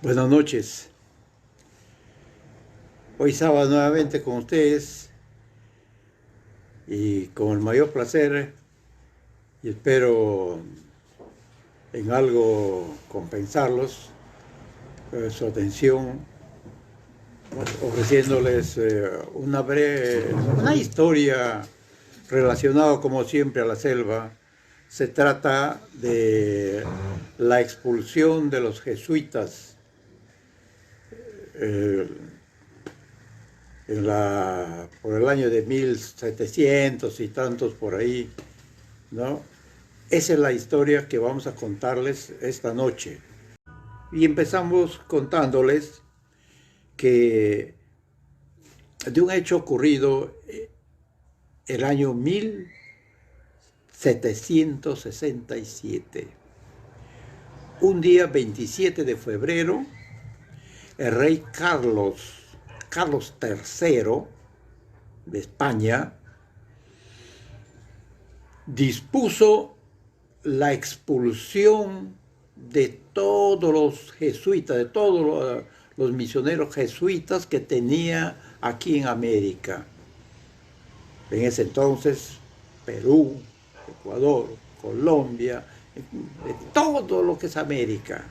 Buenas noches. Hoy sábado nuevamente con ustedes y con el mayor placer y espero en algo compensarlos su atención ofreciéndoles una historia relacionada como siempre a la selva. Se trata de la expulsión de los jesuitas eh, por el año de 1700 y tantos por ahí, ¿no? Esa es la historia que vamos a contarles esta noche. Y empezamos contándoles que de un hecho ocurrido el año 1767. Un día 27 de febrero, el rey Carlos III de España dispuso la expulsión de todos los jesuitas, de todos los misioneros jesuitas que tenía aquí en América. En ese entonces, Perú, Ecuador, Colombia, de todo lo que es América,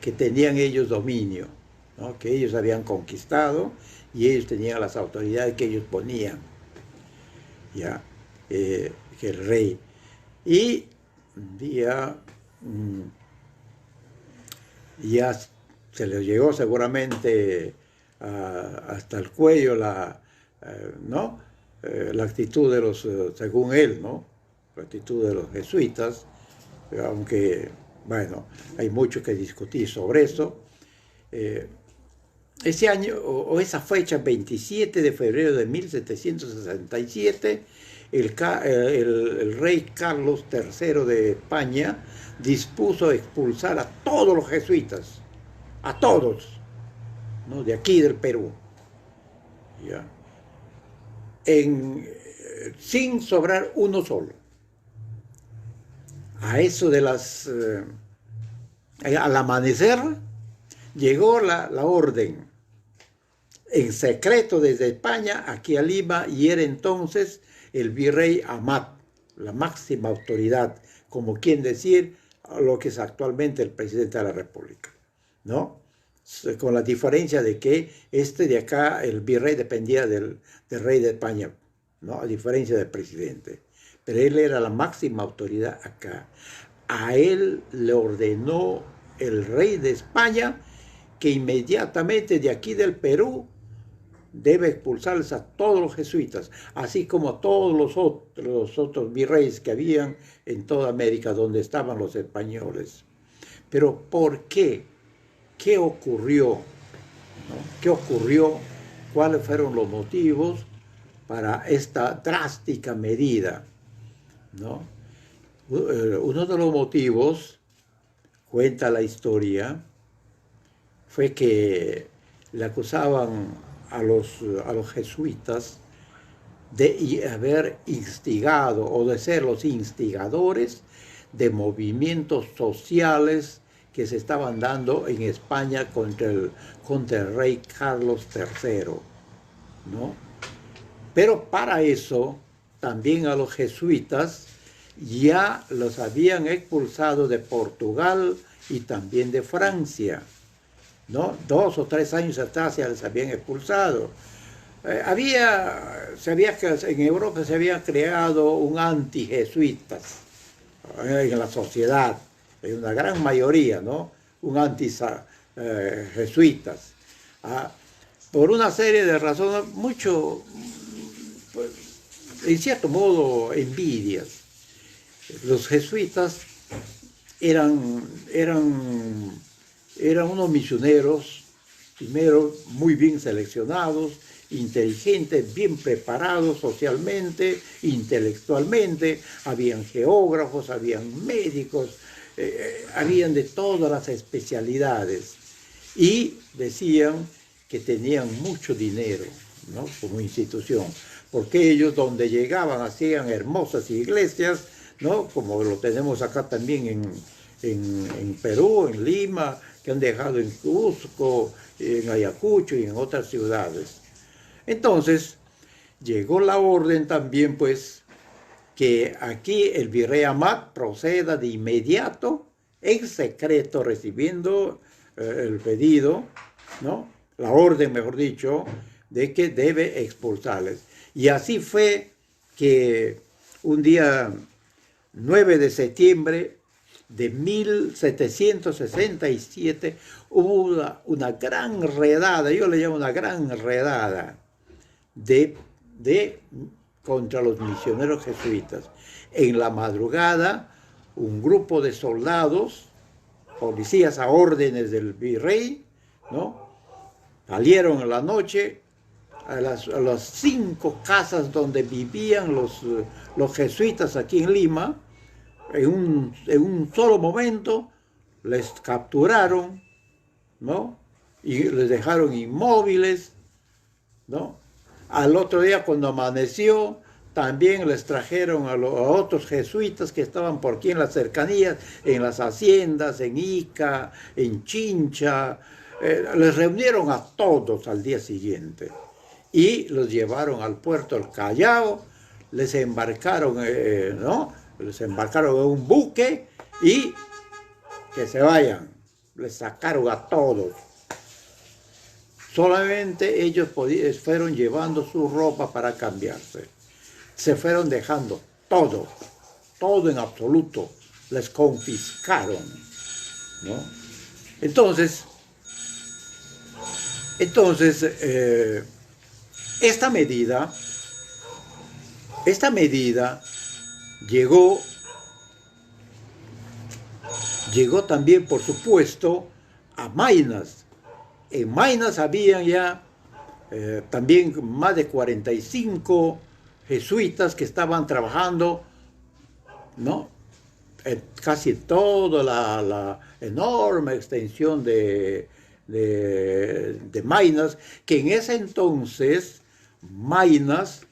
que tenían ellos dominio, ¿no? Que ellos habían conquistado y ellos tenían las autoridades que ellos ponían, ya, que el rey. Y un día ya se les llegó seguramente hasta el cuello ¿no? La actitud de los, según él, ¿no? La actitud de los jesuitas, aunque, bueno, hay mucho que discutir sobre eso. Ese año, o esa fecha, 27 de febrero de 1767, el rey Carlos III de España dispuso expulsar a todos los jesuitas, a todos, ¿no? De aquí del Perú, ¿ya? Sin sobrar uno solo. A eso de al amanecer llegó la orden en secreto desde España aquí a Lima, y era entonces el virrey Amat, la máxima autoridad, como quien decir lo que es actualmente el presidente de la República, ¿no? Con la diferencia de que de acá, el virrey dependía del rey de España, ¿no? A diferencia del presidente. Pero él era la máxima autoridad acá. A él le ordenó el rey de España que inmediatamente de aquí del Perú debe expulsarles a todos los jesuitas, así como a todos los otros virreyes que habían en toda América donde estaban los españoles. Pero ¿por qué? ¿Qué ocurrió? ¿No? ¿Qué ocurrió? ¿Cuáles fueron los motivos para esta drástica medida? ¿No? Uno de los motivos, cuenta la historia, fue que le acusaban a los jesuitas de haber instigado o de ser los instigadores de movimientos sociales que se estaban dando en España contra el rey Carlos III, ¿no? Pero para eso también a los jesuitas ya los habían expulsado de Portugal y también de Francia, ¿no? 2 o 3 años atrás ya les habían expulsado. En Europa se había creado un anti-jesuitas en la sociedad, en una gran mayoría, ¿no? Un anti-jesuitas. Por una serie de razones, pues, en cierto modo, envidias. Los jesuitas eran unos misioneros, primero muy bien seleccionados, inteligentes, bien preparados socialmente, intelectualmente. Habían geógrafos, habían médicos, habían de todas las especialidades. Y decían que tenían mucho dinero, ¿no? Como institución, porque ellos donde llegaban hacían hermosas iglesias, ¿no? Como lo tenemos acá también en Perú, en Lima, que han dejado en Cusco, en Ayacucho y en otras ciudades. Entonces, llegó la orden también, pues, que aquí el virrey Amat proceda de inmediato, en secreto, recibiendo el pedido, ¿no? La orden, mejor dicho, de que debe expulsarles. Y así fue que un día 9 de septiembre de 1767 hubo una gran redada, yo le llamo una gran redada, contra los misioneros jesuitas. En la madrugada, un grupo de soldados, policías a órdenes del virrey, ¿no?, salieron en la noche a las 5 casas donde vivían los jesuitas aquí en Lima. En un solo momento les capturaron, ¿no?, y les dejaron inmóviles, ¿no? Al otro día, cuando amaneció, también les trajeron a otros jesuitas que estaban por aquí en las cercanías, en las haciendas, en Ica, en Chincha. Les reunieron a todos al día siguiente y los llevaron al puerto del Callao, les embarcaron, ¿no?, les embarcaron en un buque y que se vayan. Les sacaron a todos. Solamente ellos fueron llevando su ropa para cambiarse. Se fueron dejando todo, todo en absoluto. Les confiscaron, ¿no? Entonces, esta medida llegó también, por supuesto, a Maynas. En Maynas habían ya también más de 45 jesuitas que estaban trabajando, ¿no?, en casi toda la enorme extensión de Maynas, que en ese entonces Maynas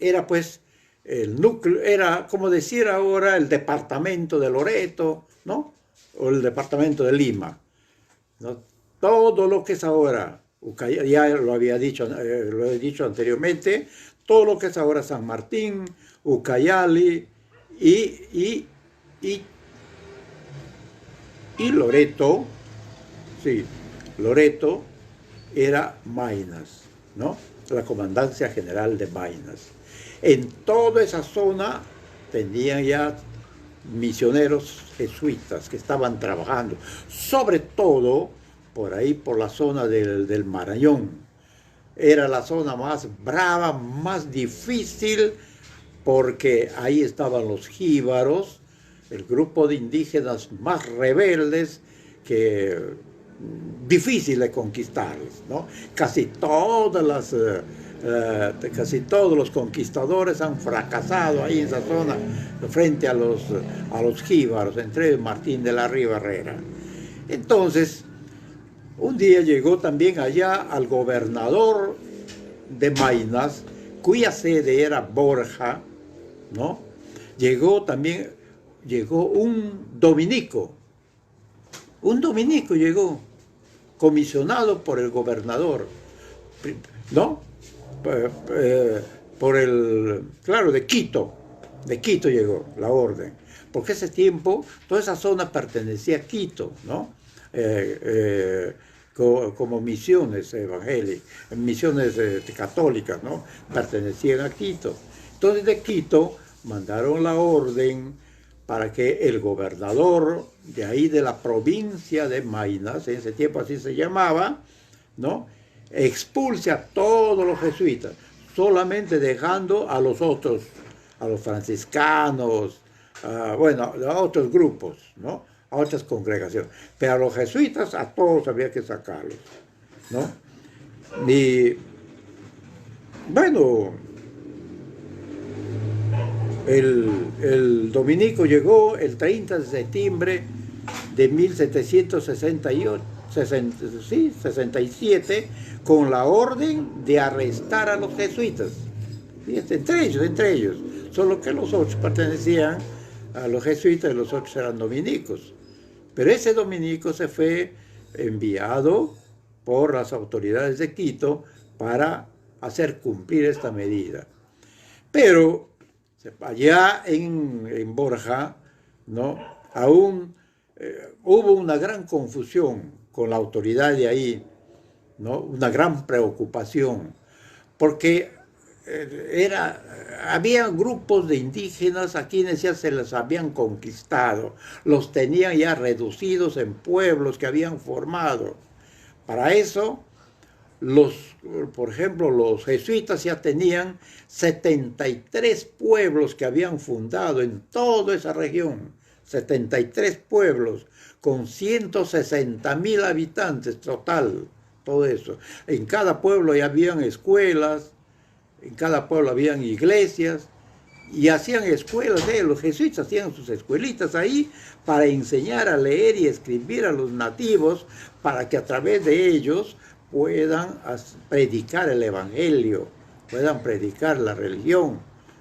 era pues el núcleo, era como decir ahora el departamento de Loreto, ¿no?, o el departamento de Lima, ¿no? Todo lo que es ahora, ya lo he dicho anteriormente, todo lo que es ahora San Martín, Ucayali y Loreto, sí, Loreto era Maynas, ¿no?, la Comandancia General de Maynas. En toda esa zona tenían ya misioneros jesuitas que estaban trabajando, sobre todo por ahí, por la zona del Marañón. Era la zona más brava, más difícil, porque ahí estaban los jíbaros, el grupo de indígenas más rebeldes, que difícil de conquistarles, ¿no? Casi todos los conquistadores han fracasado ahí en esa zona frente a los jíbaros, entre ellos Martín de la Ribarrera. Entonces, un día llegó también allá al gobernador de Maynas, cuya sede era Borja, ¿no? Llegó un dominico llegó, comisionado por el gobernador, ¿no?, claro, de Quito llegó la orden, porque ese tiempo toda esa zona pertenecía a Quito, ¿no?, como misiones evangélicas, misiones católicas, ¿no?, pertenecían a Quito. Entonces de Quito mandaron la orden para que el gobernador de ahí, de la provincia de Maynas, en ese tiempo así se llamaba, ¿no?, expulse a todos los jesuitas, solamente dejando a los otros, a los franciscanos, bueno, a otros grupos, ¿no?, a otras congregaciones. Pero a los jesuitas, a todos había que sacarlos, ¿no? Y bueno, el dominico llegó el 30 de septiembre de 1767 con la orden de arrestar a los jesuitas. Entre ellos, solo que los otros pertenecían a los jesuitas y los otros eran dominicos. Pero ese dominico se fue enviado por las autoridades de Quito para hacer cumplir esta medida. Pero allá en Borja, ¿no? Aún hubo una gran confusión con la autoridad de ahí, ¿no? Una gran preocupación, porque había grupos de indígenas a quienes ya se les habían conquistado, los tenían ya reducidos en pueblos que habían formado. Para eso, por ejemplo, los jesuitas ya tenían 73 pueblos que habían fundado en toda esa región, 73 pueblos con 160.000 habitantes total, todo eso. En cada pueblo ya habían escuelas, en cada pueblo habían iglesias, y hacían escuelas, los jesuitas hacían sus escuelitas ahí para enseñar a leer y escribir a los nativos, para que a través de ellos puedan predicar el evangelio, puedan predicar la religión,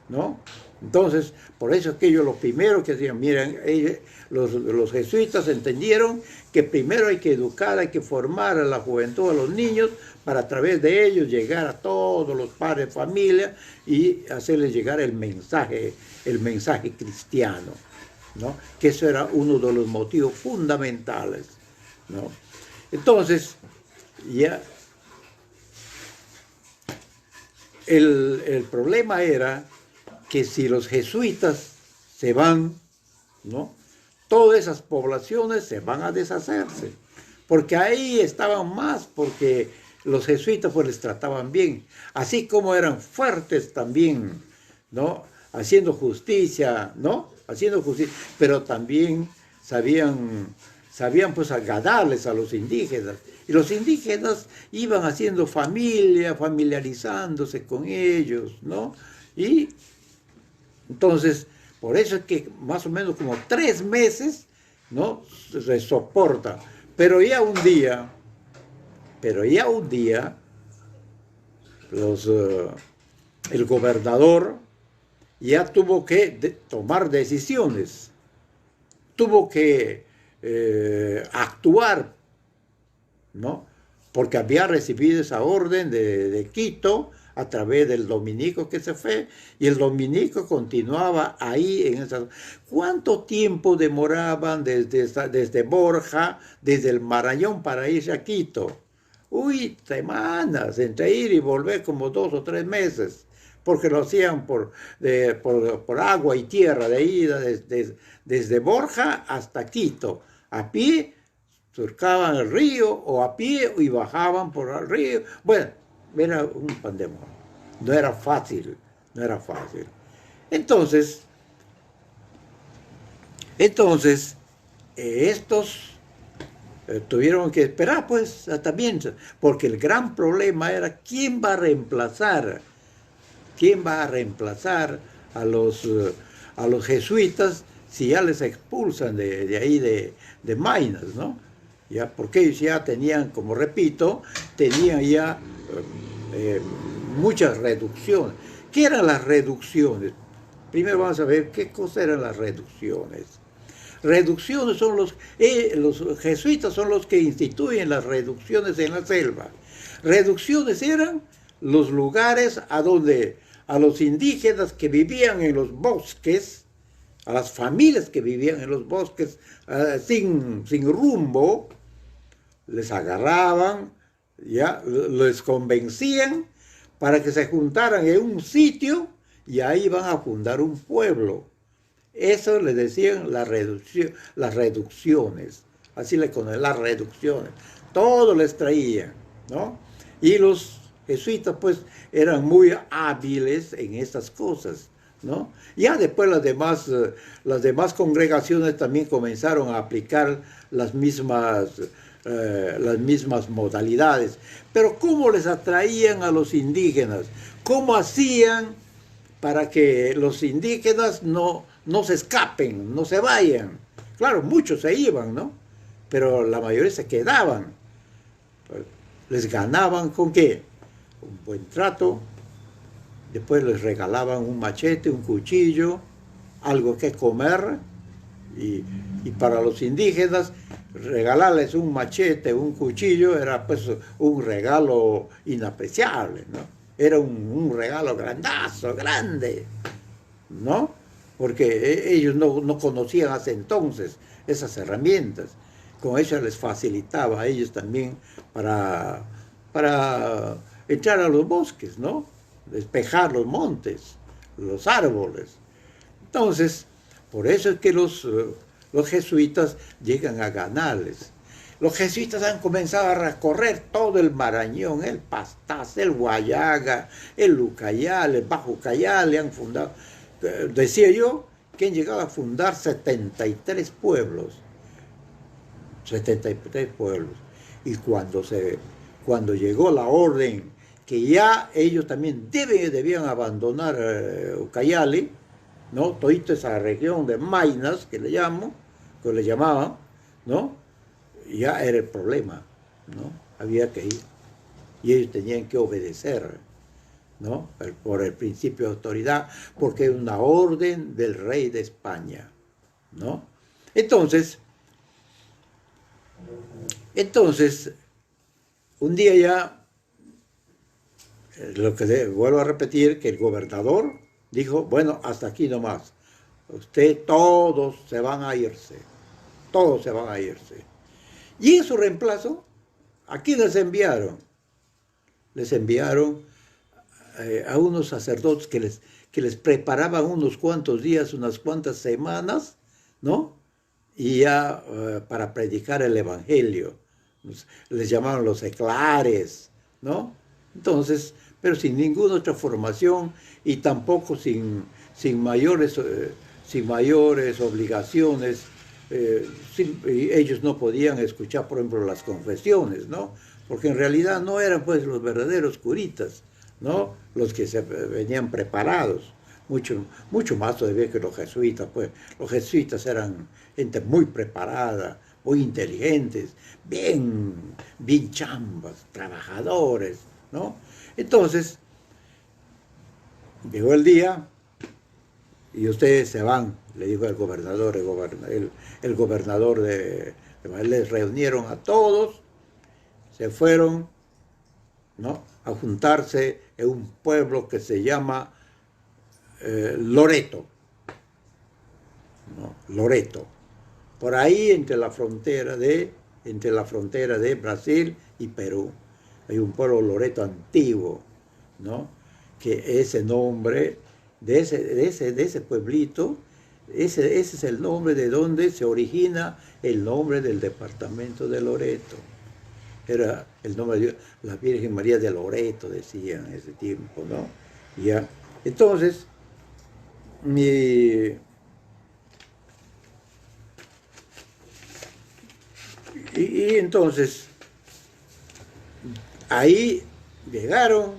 ¿no? Entonces, por eso es que ellos lo primero que hacían, miren, los jesuitas entendieron que primero hay que educar, hay que formar a la juventud, a los niños, para a través de ellos llegar a todos los padres de familia y hacerles llegar el mensaje cristiano, ¿no? Que eso era uno de los motivos fundamentales, ¿no? Entonces, ya el problema era que si los jesuitas se van, ¿no? Todas esas poblaciones se van a deshacerse, porque ahí estaban más, porque los jesuitas pues les trataban bien, así como eran fuertes también, ¿no? Haciendo justicia, ¿no? Haciendo justicia, pero también sabían pues agradarles a los indígenas, y los indígenas iban haciendo familia, familiarizándose con ellos, ¿no? Y entonces, por eso es que más o menos como 3 meses, ¿no? Se soporta. Pero ya un día, el gobernador ya tuvo que tomar decisiones, tuvo que actuar, ¿no? Porque había recibido esa orden de Quito a través del dominico que se fue, y el dominico continuaba ahí en esa. ¿Cuánto tiempo demoraban desde Borja, desde el Marañón para irse a Quito? Uy, semanas, entre ir y volver como 2 o 3 meses, porque lo hacían por agua y tierra, de ida desde Borja hasta Quito, a pie, surcaban el río o a pie y bajaban por el río. Bueno, era un pandemonio, no era fácil. Entonces estos tuvieron que esperar pues hasta bien, porque el gran problema era quién va a reemplazar a los jesuitas si ya les expulsan de ahí de Maynas, ¿no? Ya, porque ellos ya tenían, como repito, tenían ya muchas reducciones. ¿Qué eran las reducciones? Primero vamos a ver qué cosas eran las reducciones. Reducciones son los jesuitas son los que instituyen las reducciones en la selva. Reducciones eran los lugares a donde a los indígenas que vivían en los bosques, a las familias que vivían en los bosques sin rumbo, les agarraban, ya les convencían para que se juntaran en un sitio y ahí van a fundar un pueblo. Eso le decían las reducciones, así le conocían, las reducciones. Todo les traían, ¿no? Y los jesuitas pues eran muy hábiles en estas cosas, ¿no? Ya después las demás congregaciones también comenzaron a aplicar las mismas modalidades. Pero ¿cómo les atraían a los indígenas? ¿Cómo hacían para que los indígenas no se escapen, no se vayan? Claro, muchos se iban, ¿no? Pero la mayoría se quedaban. Les ganaban ¿con qué? Un buen trato. Después les regalaban un machete, un cuchillo, algo que comer, y para los indígenas regalarles un machete, un cuchillo, era pues un regalo inapreciable, ¿no? Era un regalo grandazo, grande, ¿no? Porque ellos no conocían hasta entonces esas herramientas. Con eso les facilitaba a ellos también para entrar a los bosques, ¿no? Despejar los montes, los árboles. Entonces, por eso es que los jesuitas llegan a ganarles. Los jesuitas han comenzado a recorrer todo el Marañón, el Pastaza, el Guayaga, el Ucayali, el Bajo Ucayali, han fundado, decía yo, que han llegado a fundar 73 pueblos. 73 pueblos. Y cuando llegó la orden que ya ellos también debían abandonar Ucayali, ¿no? Toda esa región de Maynas, que le llamaban, ¿no? Ya era el problema, ¿no? Había que ir. Y ellos tenían que obedecer, ¿no? Por el principio de autoridad, porque es una orden del rey de España, ¿no? Entonces, un día ya, lo que vuelvo a repetir, que el gobernador dijo, bueno, hasta aquí nomás. Todos se van a irse. Todos se van a irse. Y en su reemplazo, ¿a quién les enviaron? Les enviaron a unos sacerdotes que les preparaban unos cuantos días, unas cuantas semanas, ¿no? Y ya para predicar el evangelio. Les llamaban los eclares, ¿no? Entonces, pero sin ninguna otra formación y tampoco sin mayores obligaciones. Ellos no podían escuchar, por ejemplo, las confesiones, ¿no? Porque en realidad no eran pues los verdaderos curitas, ¿no? Los que se venían preparados, mucho más todavía que los jesuitas, pues. Los jesuitas eran gente muy preparada, muy inteligentes, bien chambas, trabajadores, ¿no? Entonces, llegó el día y ustedes se van, le dijo el gobernador, el gobernador les reunieron a todos, se fueron, ¿no? A juntarse en un pueblo que se llama Loreto, ¿no? Loreto, por ahí entre la frontera de Brasil y Perú. Hay un pueblo Loreto antiguo, ¿no? Que ese nombre de ese pueblito, ese es el nombre de donde se origina el nombre del departamento de Loreto. Era el nombre de la Virgen María de Loreto, decían en ese tiempo, ¿no? Ya. Entonces, y entonces, ahí llegaron,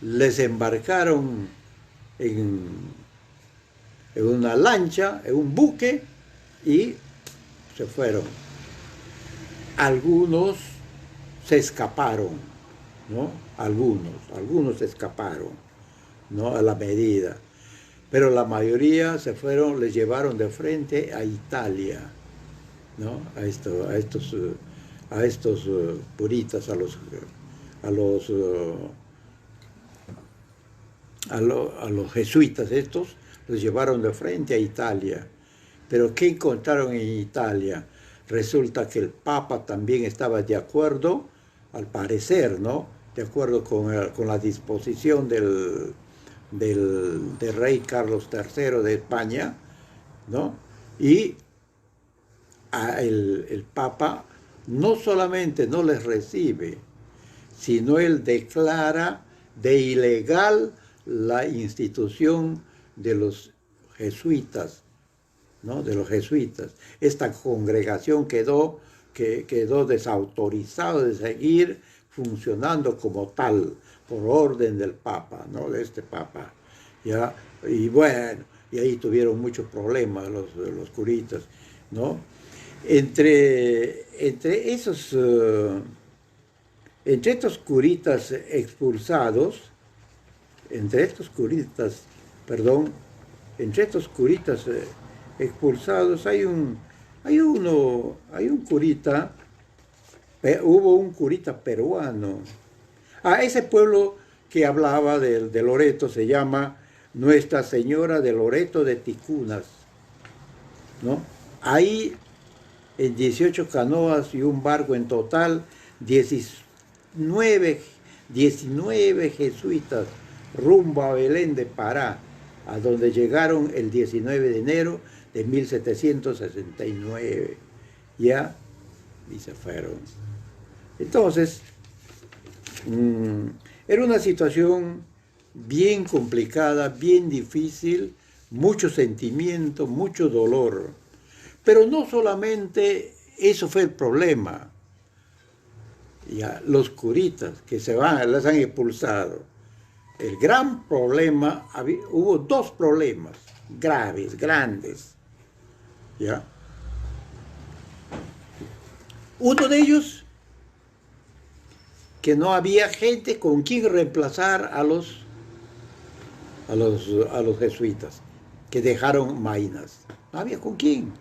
les embarcaron en una lancha, en un buque, y se fueron. Algunos se escaparon, ¿no? Algunos se escaparon, ¿no? A la medida. Pero la mayoría se fueron, les llevaron de frente a Italia, ¿no? A estos puritas, a los jesuitas estos, los llevaron de frente a Italia. Pero ¿qué encontraron en Italia? Resulta que el Papa también estaba de acuerdo, al parecer, ¿no? De acuerdo con la disposición del rey Carlos III de España, ¿no? Y el Papa no solamente no les recibe, sino él declara de ilegal la institución de los jesuitas, ¿no? De los jesuitas. Esta congregación quedó desautorizada de seguir funcionando como tal, por orden del Papa, ¿no? De este Papa, ¿ya? Y bueno, y ahí tuvieron muchos problemas los curitas, ¿no? Entre estos curitas expulsados, perdón, entre estos curitas expulsados hay un curita, hubo un curita peruano. Ese pueblo que hablaba de Loreto se llama Nuestra Señora de Loreto de Ticunas, ¿no? Ahí en 18 canoas y un barco en total, 19 jesuitas rumbo a Belén de Pará, a donde llegaron el 19 de enero de 1769, ya, y se fueron. Entonces, era una situación bien complicada, bien difícil, mucho sentimiento, mucho dolor. Pero no solamente eso fue el problema. Ya, los curitas que se van, las han expulsado. El gran problema, hubo dos problemas graves, grandes. ¿Ya? Uno de ellos, que no había gente con quien reemplazar a los jesuitas, que dejaron Maynas. No había con quién.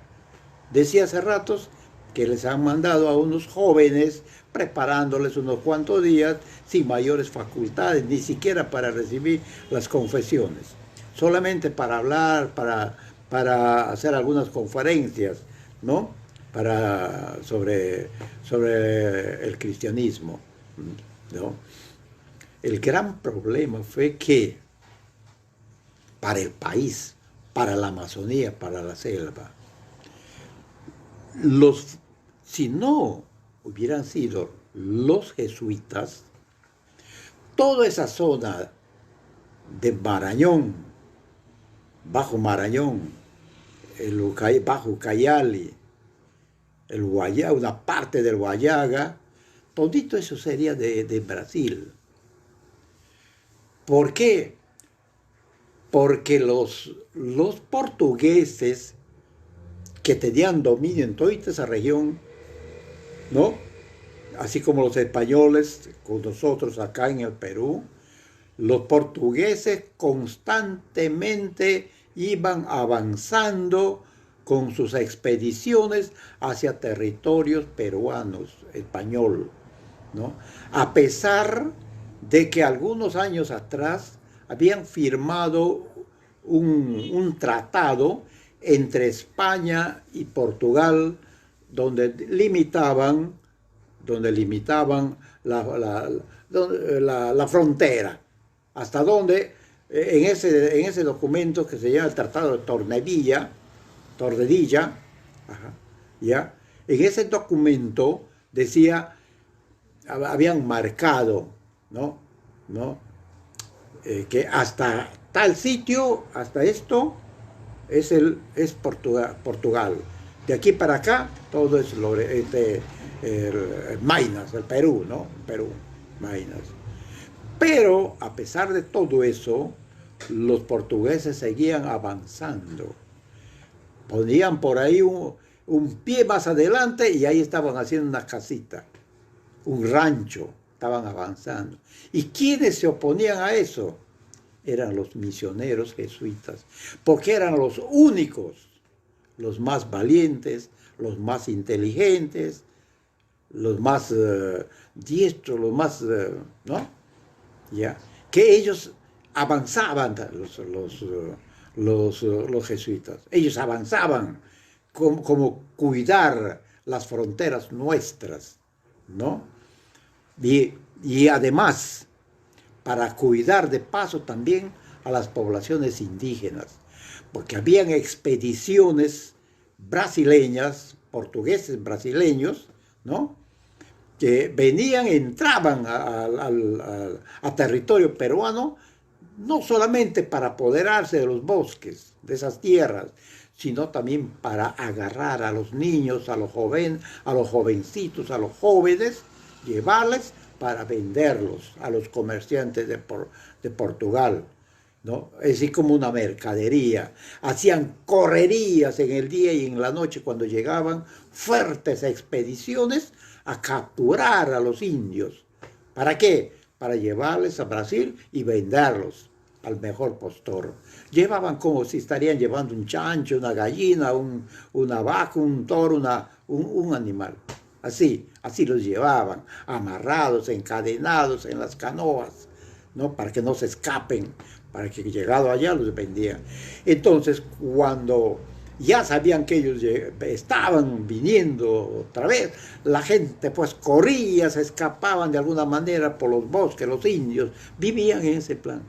Decía hace ratos que les han mandado a unos jóvenes preparándoles unos cuantos días sin mayores facultades, ni siquiera para recibir las confesiones, solamente para hablar, para hacer algunas conferencias, ¿no? Sobre el cristianismo, ¿no? El gran problema fue que para el país, para la Amazonía, para la selva, si no hubieran sido los jesuitas, toda esa zona de Marañón, Bajo Marañón, Bajo Ucayali, el Guayaga, una parte del Guayaga, todito eso sería de Brasil. ¿Por qué? Porque los portugueses que tenían dominio en toda esa región, ¿no? Así como los españoles con nosotros acá en el Perú, los portugueses constantemente iban avanzando con sus expediciones hacia territorios peruanos, español, ¿no? A pesar de que algunos años atrás habían firmado un tratado entre España y Portugal donde limitaban la frontera, hasta donde en ese documento que se llama el Tratado de Tordesillas, ¿ya? En ese documento decía, habían marcado, ¿no? Que hasta tal sitio, hasta esto, es Portugal. De aquí para acá, todo es Maynas, el Perú, ¿no? Perú, Maynas. Pero, a pesar de todo eso, los portugueses seguían avanzando. Ponían por ahí un pie más adelante y ahí estaban haciendo una casita, un rancho, estaban avanzando. ¿Y quiénes se oponían a eso? Eran los misioneros jesuitas, porque eran los únicos, los más valientes, los más inteligentes, los más diestros, los más, ¿no? ¿Ya? Que ellos avanzaban, los jesuitas, ellos avanzaban como cuidar las fronteras nuestras, ¿no? Y además, para cuidar de paso también a las poblaciones indígenas, porque habían expediciones brasileñas, portugueses brasileños, ¿no? Que venían, entraban a territorio peruano, no solamente para apoderarse de los bosques, de esas tierras, sino también para agarrar a los niños, a los jovencitos, a los jóvenes, llevarles para venderlos a los comerciantes de Portugal, ¿no? Es así como una mercadería. Hacían correrías en el día y en la noche cuando llegaban, fuertes expediciones a capturar a los indios. ¿Para qué? Para llevarles a Brasil y venderlos al mejor postor. llevaban como si estarían llevando un chancho, una gallina, una vaca, un toro, un animal. Así los llevaban, amarrados, encadenados en las canoas, ¿no? Para que no se escapen, para que llegado allá los vendían. Entonces, cuando ya sabían que ellos estaban viniendo otra vez, la gente pues corría, se escapaban de alguna manera por los bosques, los indios vivían en ese plan.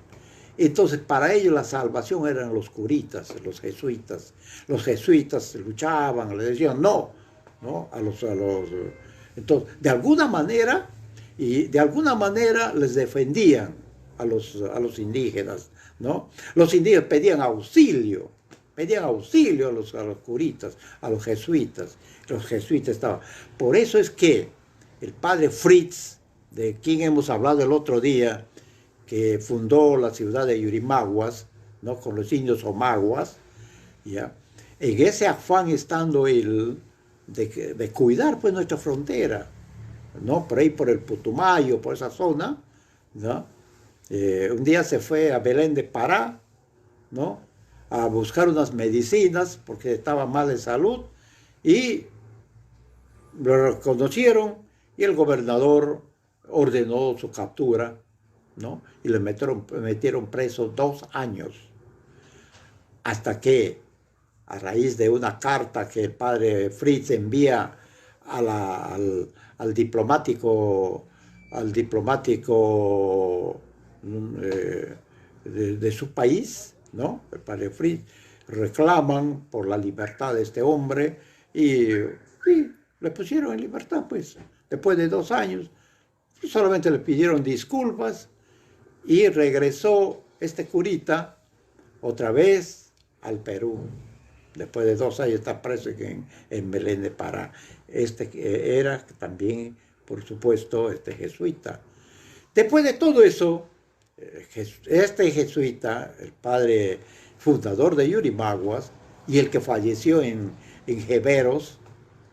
Entonces, para ellos la salvación eran los curitas, los jesuitas. Los jesuitas luchaban, les decían no, ¿no? Entonces, de alguna manera les defendían a los indígenas, ¿no? Los indígenas pedían auxilio a los curitas, a los jesuitas. Los jesuitas estaban. Por eso es que el padre Fritz, de quien hemos hablado el otro día, que fundó la ciudad de Yurimaguas, ¿no? Con los indios omaguas, ¿ya? En ese afán estando él de cuidar pues nuestra frontera, ¿no? Por ahí por el Putumayo, por esa zona, ¿no? Un día se fue a Belén de Pará, ¿no? A buscar unas medicinas porque estaba mal de salud y lo reconocieron y el gobernador ordenó su captura, ¿no? Y le metieron preso 2 años, hasta que, a raíz de una carta que el padre Fritz envía al diplomático, de su país, ¿no? El padre Fritz, reclaman por la libertad de este hombre y le pusieron en libertad, pues, después de 2 años. Solamente le pidieron disculpas y regresó este curita otra vez al Perú. Después de 2 años está preso en Belén de Pará. Era también, por supuesto, jesuita. Después de todo eso, este jesuita, el padre fundador de Yurimaguas y el que falleció en Jeveros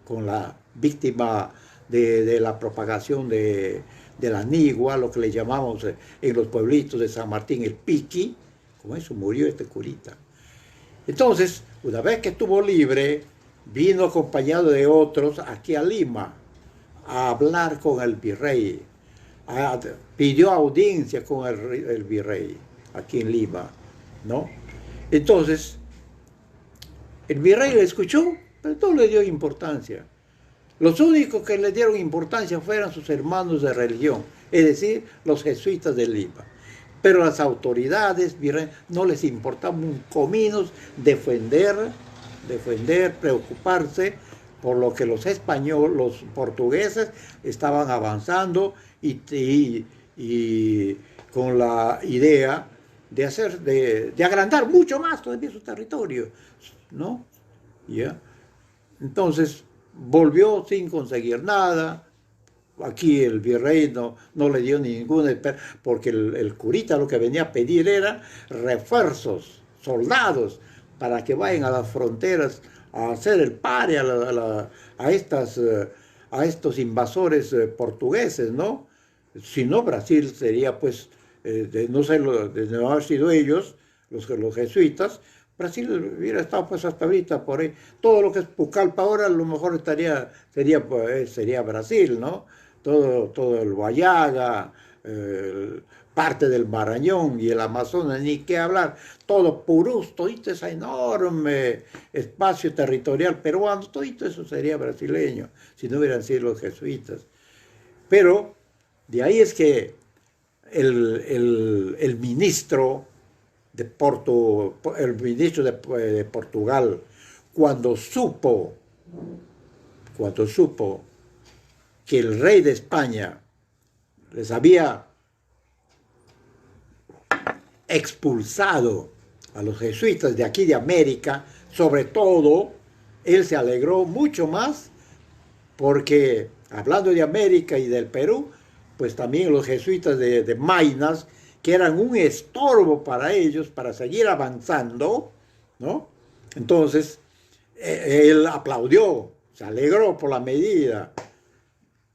con la víctima de la propagación de la nigua, lo que le llamamos en los pueblitos de San Martín el piqui, con eso murió este curita. Entonces, una vez que estuvo libre, vino acompañado de otros aquí a Lima a hablar con el virrey, pidió audiencia con el virrey aquí en Lima, ¿no? Entonces, el virrey le escuchó, pero no le dio importancia. Los únicos que le dieron importancia fueron sus hermanos de religión, es decir, los jesuitas de Lima. Pero las autoridades no les importaba un comino defender, preocuparse por lo que los españoles, los portugueses estaban avanzando y con la idea de agrandar mucho más todavía su territorio, ¿no? ¿Ya? Entonces volvió sin conseguir nada. Aquí el virrey no le dio ninguna, porque el curita lo que venía a pedir era refuerzos, soldados, para que vayan a las fronteras a hacer el pare a estos invasores portugueses, ¿no? Si no, Brasil sería, pues, de no haber sido ellos, los jesuitas, Brasil hubiera estado pues hasta ahorita por ahí. Todo lo que es Pucallpa ahora a lo mejor sería Brasil, ¿no? Todo el Guayaga, parte del Marañón y el Amazonas, ni qué hablar. Todo Purús, todito ese enorme espacio territorial peruano, todito eso sería brasileño, si no hubieran sido los jesuitas. Pero de ahí es que el ministro de Portugal, cuando supo que el rey de España les había expulsado a los jesuitas de aquí de América, sobre todo, él se alegró mucho más porque, hablando de América y del Perú, pues también los jesuitas de Maynas, que eran un estorbo para ellos, para seguir avanzando, ¿no? Entonces, él aplaudió, se alegró por la medida.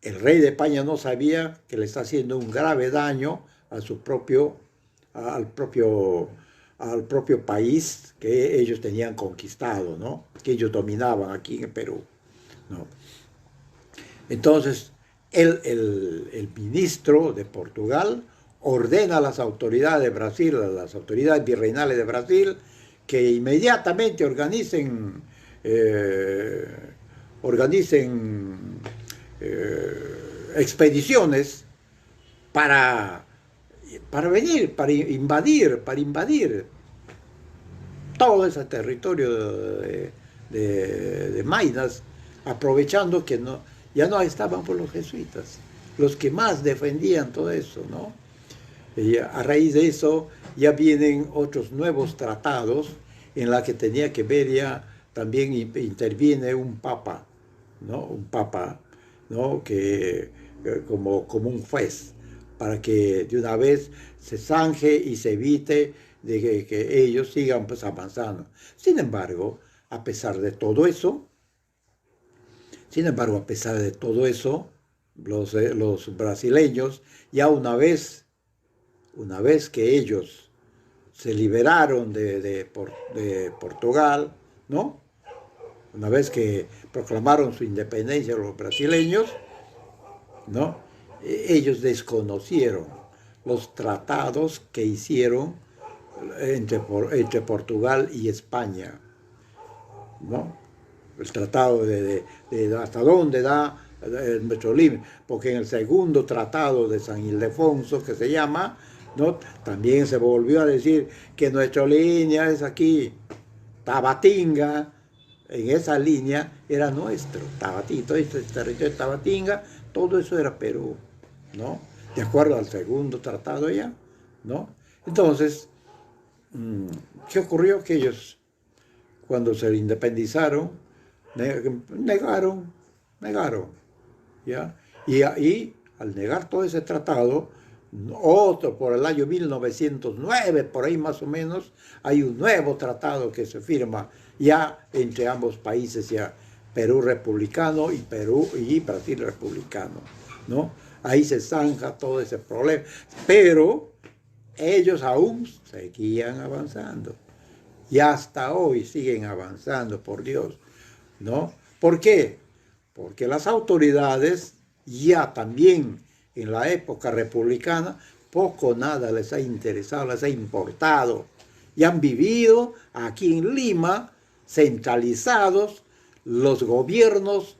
El rey de España no sabía que le está haciendo un grave daño al propio al propio país que ellos tenían conquistado, ¿no? Que ellos dominaban aquí en el Perú, ¿no? Entonces, el ministro de Portugal ordena a las autoridades de Brasil, a las autoridades virreinales de Brasil, que inmediatamente organicen expediciones para, venir, para invadir todo ese territorio de Maynas, aprovechando que ya no estaban por los jesuitas, los que más defendían todo eso, ¿no? Y a raíz de eso ya vienen otros nuevos tratados en la que tenía que ver ya, también interviene un papa, ¿no? Un papa, ¿no? Que como un juez, para que de una vez se zanje y se evite de que ellos sigan pues avanzando. Sin embargo, a pesar de todo eso, los brasileños, ya una vez que ellos se liberaron de Portugal, ¿no? Una vez que proclamaron su independencia los brasileños, ¿no? Ellos desconocieron los tratados que hicieron entre Portugal y España, ¿no? El tratado de hasta dónde da nuestro límite, porque en el segundo tratado de San Ildefonso, que se llama, ¿no? También se volvió a decir que nuestra línea es aquí, Tabatinga, en esa línea era nuestro, Tabatinga, todo este territorio de Tabatinga, todo eso era Perú, ¿no? De acuerdo al segundo tratado ya, ¿no? Entonces, ¿qué ocurrió? Que ellos, cuando se independizaron, negaron, ¿ya? Y ahí, al negar todo ese tratado, otro por el año 1909, por ahí más o menos, hay un nuevo tratado que se firma ya entre ambos países, ya Perú republicano y Brasil republicano, ¿no? Ahí se zanja todo ese problema, pero ellos aún seguían avanzando y hasta hoy siguen avanzando, por Dios, ¿no? ¿Por qué? Porque las autoridades ya también en la época republicana poco nada les ha interesado, les ha importado. Y han vivido aquí en Lima centralizados los gobiernos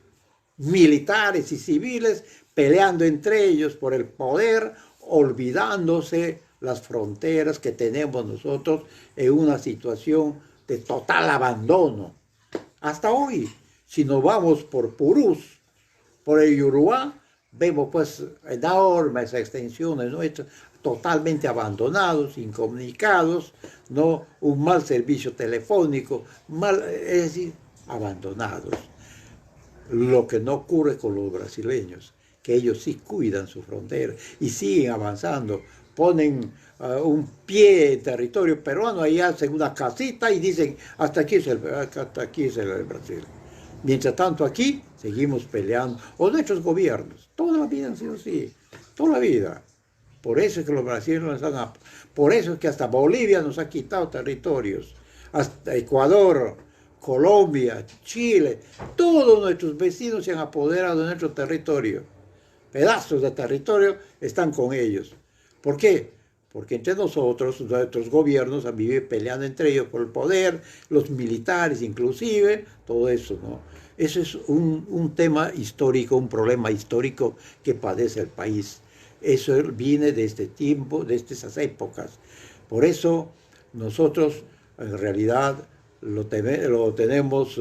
militares y civiles peleando entre ellos por el poder, olvidándose las fronteras que tenemos nosotros en una situación de total abandono. Hasta hoy, si nos vamos por Purús, por el Urubá, vemos pues enormes extensiones nuestras, totalmente abandonados, incomunicados, ¿no? Un mal servicio telefónico, es decir, abandonados. Lo que no ocurre con los brasileños, que ellos sí cuidan su frontera y siguen avanzando, ponen un pie en territorio peruano, ahí hacen una casita y dicen, hasta aquí es el Brasil. Mientras tanto aquí seguimos peleando, o nuestros gobiernos, toda la vida han sido así, toda la vida. Por eso es que los brasileños por eso es que hasta Bolivia nos ha quitado territorios, hasta Ecuador, Colombia, Chile, todos nuestros vecinos se han apoderado de nuestro territorio. Pedazos de territorio están con ellos. ¿Por qué? Porque entre nosotros, nuestros gobiernos han vivido peleando entre ellos por el poder, los militares inclusive, todo eso, ¿no? Eso es un tema histórico, un problema histórico que padece el país. Eso viene de este tiempo, de esas épocas. Por eso nosotros en realidad tenemos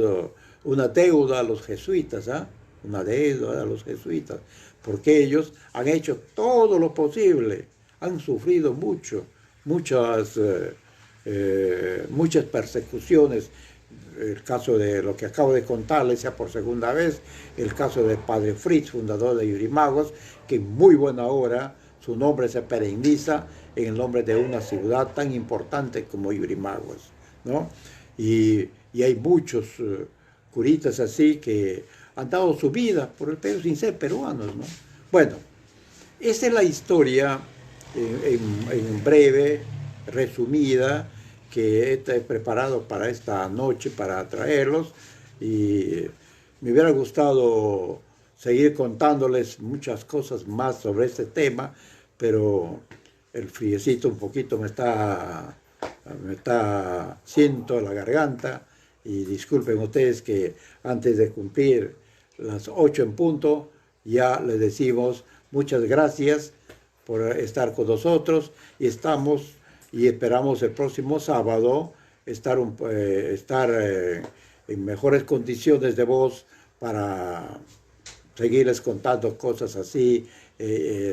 una deuda a los jesuitas, ¿eh? Una deuda a los jesuitas, porque ellos han hecho todo lo posible, han sufrido muchas persecuciones. El caso de lo que acabo de contarles ya por segunda vez, el caso del padre Fritz, fundador de Yurimaguas, que en muy buena hora su nombre se perenniza en el nombre de una ciudad tan importante como Yurimaguas, ¿no? Y hay muchos curitas así que han dado su vida por el Perú sin ser peruanos, ¿no? Bueno, esa es la historia en breve, resumida, que he preparado para esta noche, para traerlos. Y me hubiera gustado seguir contándoles muchas cosas más sobre este tema, pero el friecito un poquito siento la garganta, y disculpen ustedes que antes de cumplir las 8 en punto, ya les decimos muchas gracias por estar con nosotros, y esperamos el próximo sábado estar en mejores condiciones de voz para seguirles contando cosas así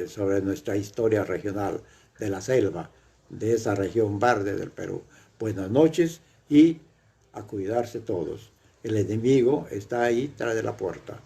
sobre nuestra historia regional de la selva, de esa región verde del Perú. Buenas noches y a cuidarse todos. El enemigo está ahí tras de la puerta.